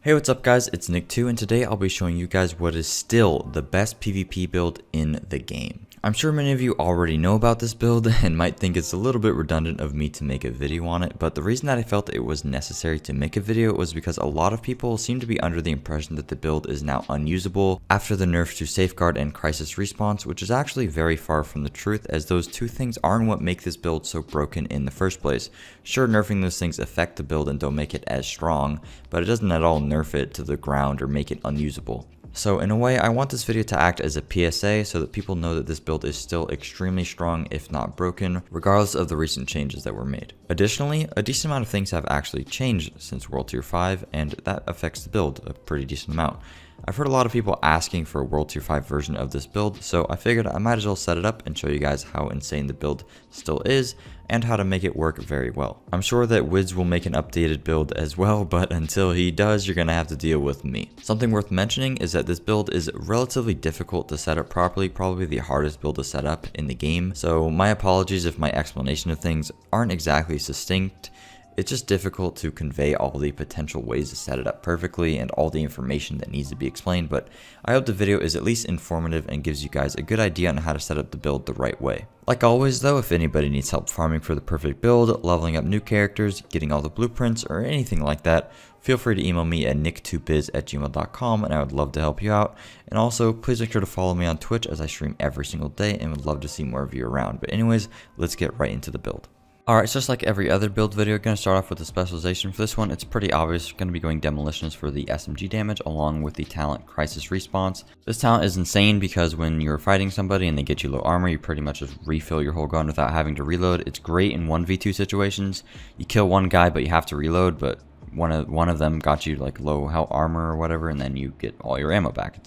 Hey, what's up guys, it's Nick2 and today I'll be showing you guys what is still the best PvP build in the game. I'm sure many of you already know about this build and might think it's a little bit redundant of me to make a video on it, but the reason that I felt it was necessary to make a video was because a lot of people seem to be under the impression that the build is now unusable after the nerfs to Safeguard and Crisis Response, which is actually very far from the truth, as those two things aren't what make this build so broken in the first place. Sure, nerfing those things affect the build and don't make it as strong, but it doesn't at all nerf it to the ground or make it unusable. So in a way, I want this video to act as a PSA so that people know that this build is still extremely strong, if not broken, regardless of the recent changes that were made. Additionally, a decent amount of things have actually changed since World Tier 5, and that affects the build a pretty decent amount. I've heard a lot of people asking for a World Tier 5 version of this build, so I figured I might as well set it up and show you guys how insane the build still is, and how to make it work very well. I'm sure that Wiz will make an updated build as well, but until he does, you're gonna have to deal with me. Something worth mentioning is that this build is relatively difficult to set up properly, probably the hardest build to set up in the game, so my apologies if my explanation of things aren't exactly succinct. It's just difficult to convey all the potential ways to set it up perfectly and all the information that needs to be explained, but I hope the video is at least informative and gives you guys a good idea on how to set up the build the right way. Like always though, if anybody needs help farming for the perfect build, leveling up new characters, getting all the blueprints, or anything like that, feel free to email me at nick2biz@gmail.com and I would love to help you out. And also, please make sure to follow me on Twitch as I stream every single day and would love to see more of you around. But anyways, let's get right into the build. Alright, so just like every other build video, going to start off with the specialization. For this one, it's pretty obvious. Going to be going demolitions for the SMG damage along with the talent Crisis Response. This talent is insane because when you're fighting somebody and they get you low armor, you pretty much just refill your whole gun without having to reload. It's great in 1v2 situations. You kill one guy but you have to reload, but one of them got you like low health armor or whatever, and then you get all your ammo back.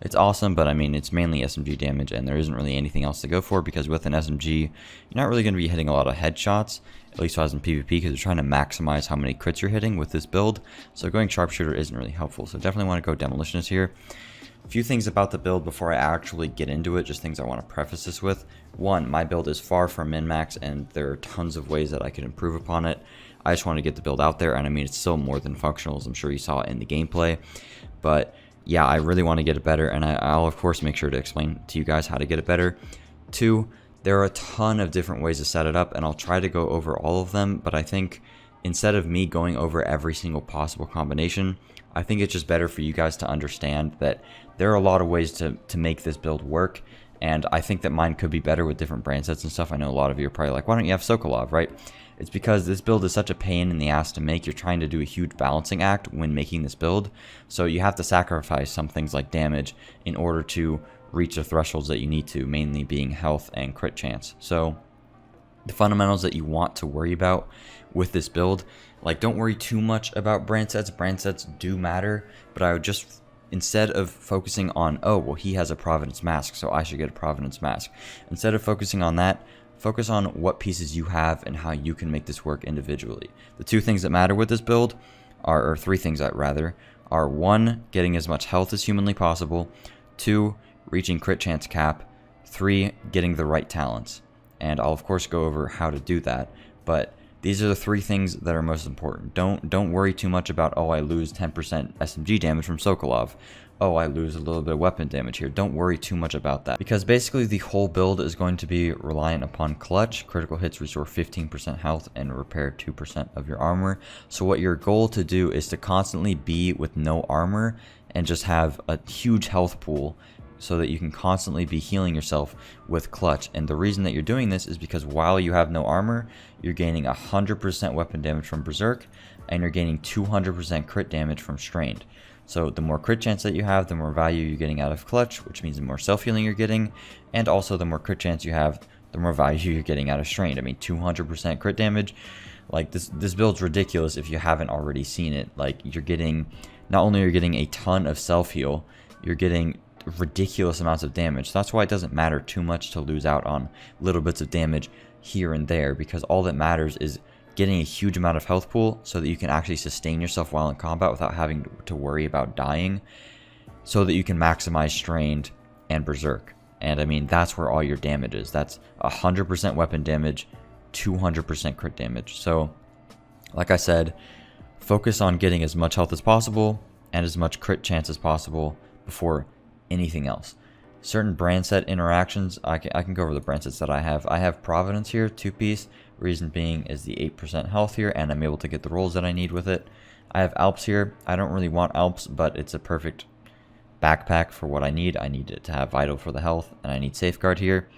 It's awesome, but I mean, it's mainly SMG damage and there isn't really anything else to go for, because with an SMG you're not really going to be hitting a lot of headshots, at least as in PvP, because you're trying to maximize how many crits you're hitting with this build. So going sharpshooter isn't really helpful, so definitely want to go demolitionist here. A few things about the build before I actually get into it, just things I want to preface this with. One, my build is far from min-max and there are tons of ways that I can improve upon it. I just want to get the build out there, and I mean, it's still more than functional, as I'm sure you saw in the gameplay. But yeah, I really want to get it better, and I'll of course make sure to explain to you guys how to get it better. Two, there are a ton of different ways to set it up, and I'll try to go over all of them, but I think instead of me going over every single possible combination, I think it's just better for you guys to understand that there are a lot of ways to make this build work, and I think that mine could be better with different brand sets and stuff. I know a lot of you are probably like, why don't you have Sokolov, right? It's because this build is such a pain in the ass to make. You're trying to do a huge balancing act when making this build, so you have to sacrifice some things like damage in order to reach the thresholds that you need to, mainly being health and crit chance. So the fundamentals that you want to worry about with this build, like, don't worry too much about brand sets. Brand sets do matter, but I would just, instead of focusing on, oh, well, he has a Providence Mask, so I should get a Providence Mask. Instead of focusing on that, focus on what pieces you have and how you can make this work individually. The two things that matter with this build are, or three things that rather, are one, getting as much health as humanly possible, two, reaching crit chance cap, three, getting the right talents. And I'll of course go over how to do that, but these are the three things that are most important. Don't worry too much about, oh, I lose 10% SMG damage from Sokolov. Oh, I lose a little bit of weapon damage here. Don't worry too much about that, because basically the whole build is going to be reliant upon clutch. Critical hits restore 15% health and repair 2% of your armor. So what your goal to do is to constantly be with no armor and just have a huge health pool, so that you can constantly be healing yourself with clutch. And the reason that you're doing this is because while you have no armor, you're gaining 100% weapon damage from Berserk, and you're gaining 200% crit damage from Strained. So the more crit chance that you have, the more value you're getting out of clutch, which means the more self-healing you're getting, and also the more crit chance you have, the more value you're getting out of Strained. I mean, 200% crit damage, like this build's ridiculous if you haven't already seen it. Like, you're getting, not only are you getting a ton of self-heal, you're getting ridiculous amounts of damage. So that's why it doesn't matter too much to lose out on little bits of damage here and there, because all that matters is getting a huge amount of health pool so that you can actually sustain yourself while in combat without having to worry about dying, so that you can maximize Strained and Berserk. And I mean, that's where all your damage is. That's 100% weapon damage, 200% crit damage. So like I said, focus on getting as much health as possible, and as much crit chance as possible before anything else. Certain brand set interactions, I can go over the brand sets that I have. I have Providence here, 2-piece. Reason being is the 8% health here, and I'm able to get the rolls that I need with it. I have Alps here. I don't really want Alps, but it's a perfect backpack for what I need. I need it to have Vital for the health, and I need Safeguard here.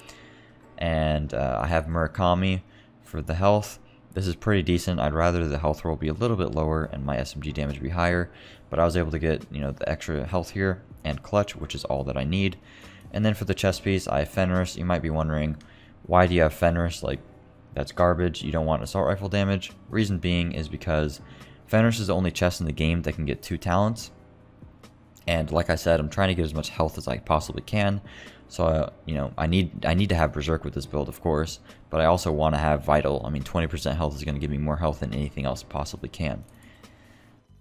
And I have Murakami for the health. This is pretty decent. I'd rather the health roll be a little bit lower and my SMG damage be higher, but I was able to get, you know, the extra health here and clutch, which is all that I need. And then for the chest piece, I have Fenris. You might be wondering, why do you have Fenris? Like, that's garbage. You don't want assault rifle damage. Reason being is because Fenris is the only chest in the game that can get 2 talents. And like I said, I'm trying to get as much health as I possibly can. So, you know, I need to have Berserk with this build, of course, but I also want to have Vital. I mean, 20% health is going to give me more health than anything else possibly can.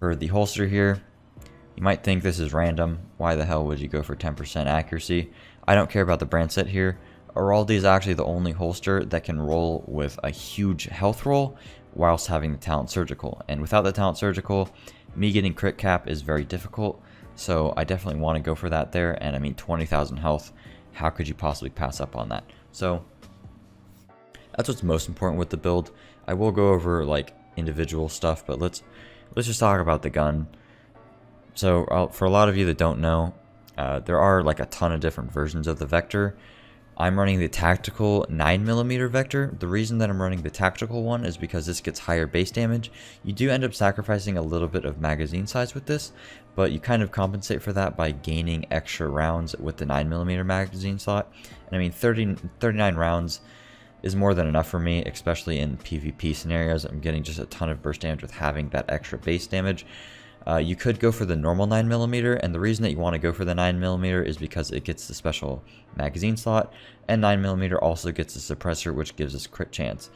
For the holster here, you might think this is random. Why the hell would you go for 10% accuracy? I don't care about the brand set here. Araldi is actually the only holster that can roll with a huge health roll whilst having the talent surgical. And without the talent surgical, me getting crit cap is very difficult. So I definitely want to go for that there. And I mean, 20,000 health. How could you possibly pass up on that? So that's what's most important with the build. I will go over like individual stuff, but let's just talk about the gun. So for a lot of you that don't know, there are like a ton of different versions of the Vector. I'm running the tactical 9mm Vector. The reason that I'm running the tactical one is because this gets higher base damage. You do end up sacrificing a little bit of magazine size with this, but you kind of compensate for that by gaining extra rounds with the 9mm magazine slot. And I mean, 39 rounds is more than enough for me, especially in PvP scenarios. I'm getting just a ton of burst damage with having that extra base damage. You could go for the normal 9mm, and the reason that you want to go for the 9mm is because it gets the special magazine slot, and 9mm also gets the suppressor, which gives us crit chance.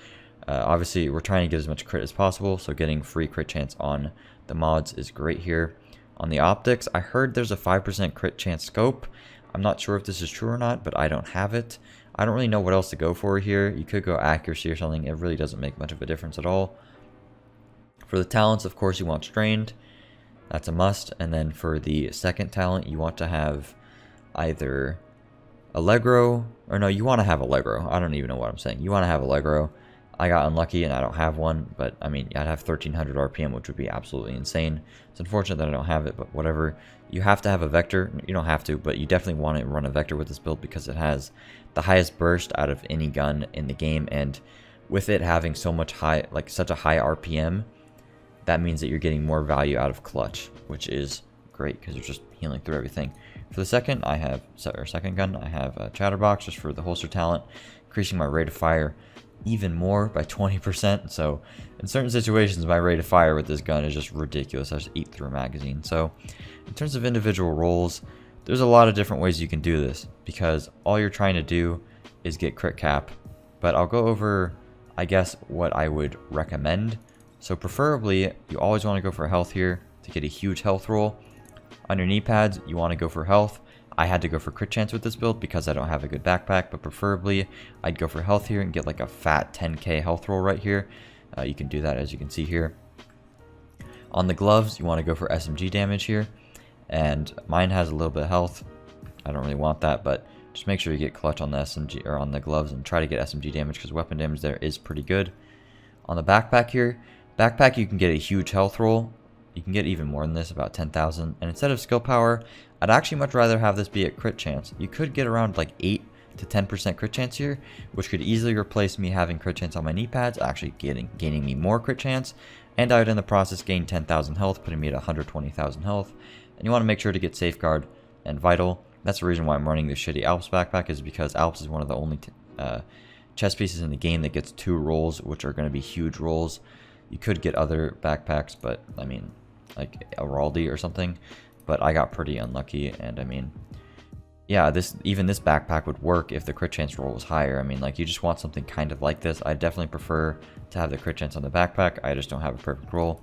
Obviously, we're trying to get as much crit as possible, so getting free crit chance on the mods is great here. On the optics, I heard there's a 5% crit chance scope. I'm not sure if this is true or not, but I don't have it. I don't really know what else to go for here. You could go accuracy or something. It really doesn't make much of a difference at all. For the talents, of course, you want strained. That's a must. And then for the second talent, you want to have either Allegro, or no, you want to have Allegro. I don't even know what I'm saying. You want to have Allegro. I got unlucky and I don't have one, but I mean, I'd have 1300 RPM, which would be absolutely insane. It's unfortunate that I don't have it, but whatever. You have to have a Vector. You don't have to, but you definitely want to run a Vector with this build because it has the highest burst out of any gun in the game, and with it having so much such a high RPM, that means that you're getting more value out of clutch, which is great because you're just healing through everything. For the second, second gun, I have a Chatterbox just for the holster talent, increasing my rate of fire even more by 20%. So in certain situations, my rate of fire with this gun is just ridiculous. I just eat through a magazine. So in terms of individual roles, there's a lot of different ways you can do this because all you're trying to do is get crit cap. But I'll go over, I guess, what I would recommend. So preferably, you always want to go for health here to get a huge health roll. On your knee pads, you want to go for health. I had to go for crit chance with this build because I don't have a good backpack, but preferably, I'd go for health here and get like a fat 10k health roll right here. You can do that as you can see here. On the gloves, you want to go for SMG damage here, and mine has a little bit of health. I don't really want that, but just make sure you get clutch on the SMG or on the gloves and try to get SMG damage because weapon damage there is pretty good. On the backpack here, you can get a huge health roll. You can get even more than this, about 10,000. And instead of skill power, I'd actually much rather have this be a crit chance. You could get around like 8 to 10% crit chance here, which could easily replace me having crit chance on my knee pads, actually gaining me more crit chance. And I would in the process gain 10,000 health, putting me at 120,000 health. And you want to make sure to get Safeguard and Vital. That's the reason why I'm running this shitty Alps backpack, is because Alps is one of the only chest pieces in the game that gets 2 rolls, which are going to be huge rolls. You could get other backpacks, but I mean, like Araldi or something, but I got pretty unlucky, and I mean, yeah, even this backpack would work if the crit chance roll was higher. I mean, like, you just want something kind of like this. I definitely prefer to have the crit chance on the backpack. I just don't have a perfect roll.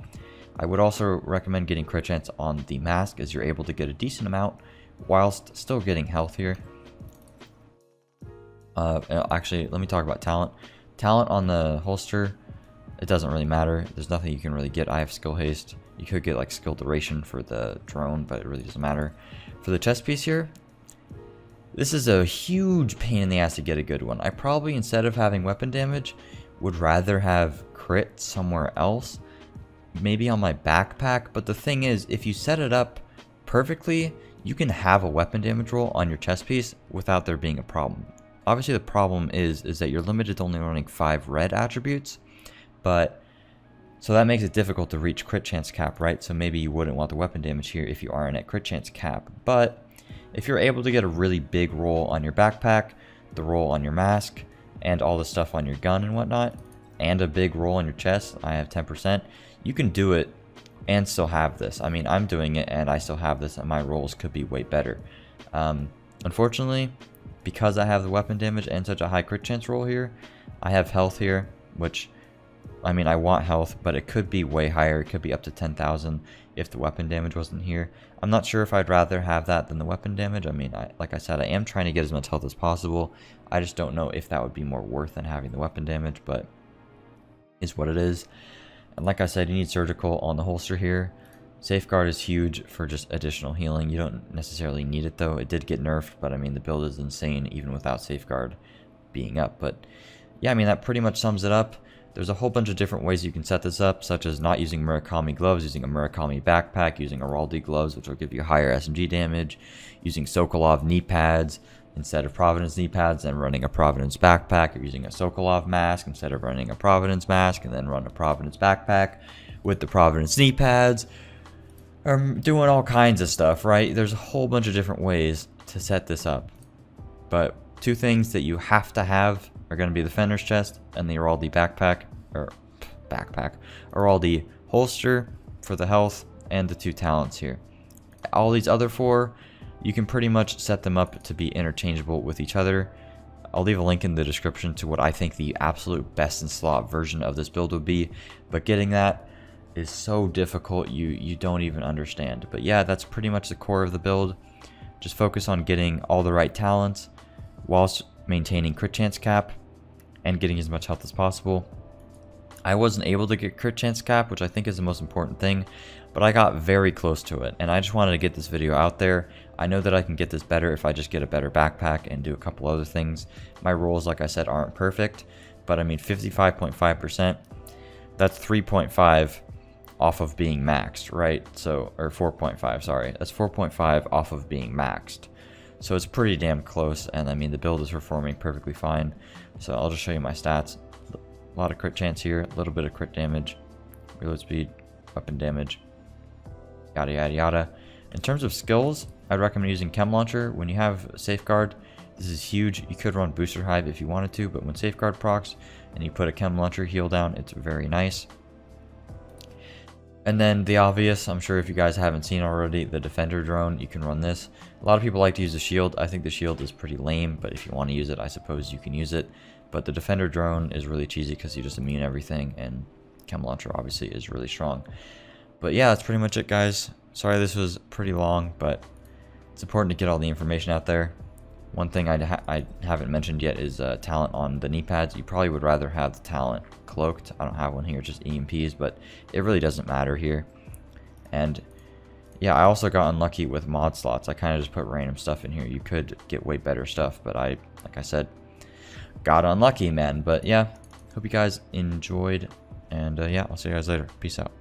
I would also recommend getting crit chance on the mask, as you're able to get a decent amount whilst still getting health here. Actually, let me talk about talent. Talent on the holster, it doesn't really matter. There's nothing you can really get. I have skill haste. You could get like skill duration for the drone, but it really doesn't matter. For the chest piece here, this is a huge pain in the ass to get a good one. I probably, instead of having weapon damage, would rather have crit somewhere else. Maybe on my backpack. But the thing is, if you set it up perfectly, you can have a weapon damage roll on your chest piece without there being a problem. Obviously the problem is that you're limited to only running 5 red attributes, but so that makes it difficult to reach crit chance cap, right? So maybe you wouldn't want the weapon damage here if you aren't at crit chance cap. But if you're able to get a really big roll on your backpack, the roll on your mask, and all the stuff on your gun and whatnot, and a big roll on your chest, I have 10%, you can do it and still have this. I mean, I'm doing it and I still have this, and my rolls could be way better. Unfortunately, because I have the weapon damage and such a high crit chance roll here, I have health here, which, I mean, I want health, but it could be way higher. It could be up to 10,000 if the weapon damage wasn't here. I'm not sure if I'd rather have that than the weapon damage. I mean, like I said, I am trying to get as much health as possible. I just don't know if that would be more worth than having the weapon damage, but is what it is. And like I said, you need surgical on the holster here. Safeguard is huge for just additional healing. You don't necessarily need it though. It did get nerfed, but I mean, the build is insane even without safeguard being up. But yeah, I mean, that pretty much sums it up. There's a whole bunch of different ways you can set this up, such as not using Murakami gloves, using a Murakami backpack, using Araldi gloves, which will give you higher SMG damage, using Sokolov knee pads instead of Providence knee pads, and running a Providence backpack, or using a Sokolov mask instead of running a Providence mask, and then run a Providence backpack with the Providence knee pads. Doing all kinds of stuff, right? There's a whole bunch of different ways to set this up. But 2 things that you have to have are going to be the Fender's chest and the Araldi Araldi holster for the health, and the 2 talents here. All these other 4, you can pretty much set them up to be interchangeable with each other. I'll leave a link in the description to what I think the absolute best in slot version of this build would be, but getting that is so difficult you don't even understand. But yeah, that's pretty much the core of the build. Just focus on getting all the right talents whilst maintaining crit chance cap and getting as much health as possible. I wasn't able to get crit chance cap, which I think is the most important thing, but I got very close to it, and I just wanted to get this video out there. I know that I can get this better if I just get a better backpack and do a couple other things. My rolls, like I said, aren't perfect, but I mean 55.5%, that's 3.5 off of being maxed, right? So, or 4.5, sorry, that's 4.5 off of being maxed. So it's pretty damn close, and I mean the build is performing perfectly fine. So I'll just show you my stats. A lot of crit chance here, a little bit of crit damage, reload speed, weapon damage, yada yada yada. In terms of skills, I'd recommend using Chem Launcher. When you have Safeguard, this is huge. You could run Booster Hive if you wanted to, but when Safeguard procs and you put a Chem Launcher heal down, it's very nice. And then the obvious, I'm sure if you guys haven't seen already, the Defender drone, you can run this. A lot of people like to use the shield. I think the shield is pretty lame, but if you want to use it, I suppose you can use it. But the Defender drone is really cheesy because you just immune everything, and Chem Launcher obviously is really strong. But yeah, that's pretty much it, guys. Sorry this was pretty long, but it's important to get all the information out there. One thing I haven't mentioned yet is talent on the knee pads. You probably would rather have the talent cloaked. I don't have one here, just EMPs, but it really doesn't matter here. And yeah, I also got unlucky with mod slots. I kind of just put random stuff in here. You could get way better stuff, but like I said, got unlucky, man. But yeah, hope you guys enjoyed, and yeah, I'll see you guys later. Peace out.